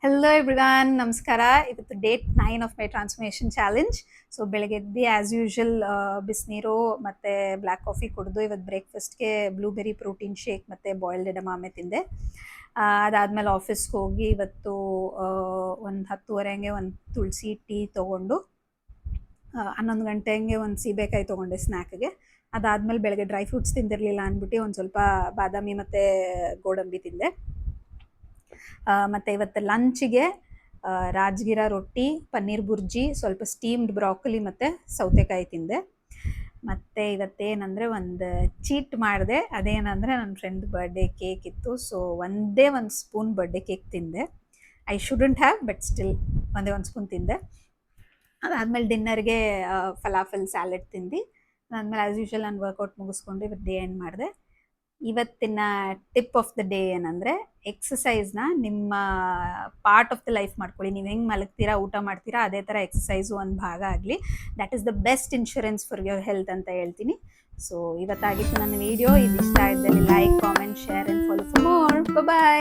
Hello everyone, ನಮಸ್ಕಾರ. ಇವತ್ತು date 9 of my transformation challenge. So ಬೆಳಗ್ಗೆ ಎದ್ದು ಆ್ಯಸ್ ಯೂಶುವಲ್ ಬಿಸಿನೀರು ಮತ್ತು ಬ್ಲ್ಯಾಕ್ ಕಾಫಿ ಕುಡಿದು ಇವತ್ತು ಬ್ರೇಕ್ಫಾಸ್ಟ್ಗೆ ಬ್ಲೂಬೆರಿ ಪ್ರೋಟೀನ್ ಶೇಕ್ ಮತ್ತು ಬಾಯ್ಲ್ಡ್ ಎಡಮಾಮೆ ತಿಂದೆ. ಅದಾದಮೇಲೆ ಆಫೀಸ್ಗೆ ಹೋಗಿ ಇವತ್ತು ಒಂದು 10:30 ಹಂಗೆ ಒಂದು ತುಳಸಿ ಟೀ ತೊಗೊಂಡು 11 ಗಂಟೆ ಹಂಗೆ ಒಂದು ಸೀಬೆಕಾಯಿ ತೊಗೊಂಡೆ ಸ್ನ್ಯಾಕ್ಗೆ. ಅದಾದಮೇಲೆ ಬೆಳಗ್ಗೆ ಡ್ರೈ ಫ್ರೂಟ್ಸ್ ತಿಂದಿರಲಿಲ್ಲ ಅಂದ್ಬಿಟ್ಟು ಒಂದು ಸ್ವಲ್ಪ ಬಾದಾಮಿ ಮತ್ತು ಗೋಡಂಬಿ ತಿಂದೆ. ಮತ್ತು ಇವತ್ತು ಲಂಚಿಗೆ ರಾಜ್ಗಿರ ರೊಟ್ಟಿ, ಪನ್ನೀರ್ ಬುರ್ಜಿ, ಸ್ವಲ್ಪ ಸ್ಟೀಮ್ಡ್ ಬ್ರಾಕೊಲಿ ಮತ್ತು ಸೌತೆಕಾಯಿ ತಿಂದೆ. ಮತ್ತು ಇವತ್ತೇನಂದರೆ ಒಂದು ಚೀಟ್ ಮಾಡಿದೆ. ಅದೇನಂದರೆ ನನ್ನ ಫ್ರೆಂಡ್ ಬರ್ಡೇ ಕೇಕ್ ಇತ್ತು. ಸೊ ಒಂದೇ ಒಂದು ಸ್ಪೂನ್ ಬರ್ಡೇ ಕೇಕ್ ತಿಂದೆ. I shouldn't have, but still ಒಂದೇ ಒಂದು ಸ್ಪೂನ್ ತಿಂದೆ. ಅದಾದಮೇಲೆ ಡಿನ್ನರ್ಗೆ ಫಲಾಫಲ್ ಸ್ಯಾಲೆಡ್ ತಿಂದು ಅದಾದಮೇಲೆ ಆ್ಯಸ್ ಯೂಶುವಲ್ ನಾನು ವರ್ಕೌಟ್ ಮುಗಿಸ್ಕೊಂಡು ಇವತ್ತು ಡೇ ಎಂಡ್ ಮಾಡಿದೆ. ಇವತ್ತಿನ ಟಿಪ್ ಆಫ್ ದ ಡೇ ಏನಂದರೆ, ಎಕ್ಸಸೈಸ್ನ ನಿಮ್ಮ ಪಾರ್ಟ್ ಆಫ್ ದ ಲೈಫ್ ಮಾಡ್ಕೊಳ್ಳಿ. ನೀವು ಹೆಂಗೆ ಮಲಗ್ತೀರಾ, ಊಟ ಮಾಡ್ತೀರಾ, ಅದೇ ಥರ ಎಕ್ಸಸೈಸು ಒಂದು ಭಾಗ ಆಗಲಿ. That is the best insurance for your health ಅಂತ ಹೇಳ್ತೀನಿ. ಸೊ ಇವತ್ತಾಗಿತ್ತು ನನ್ನ ವಿಡಿಯೋ. ಇದು ಇಷ್ಟ ಇದ್ದಲ್ಲಿ like, comment, share and follow for more. Bye.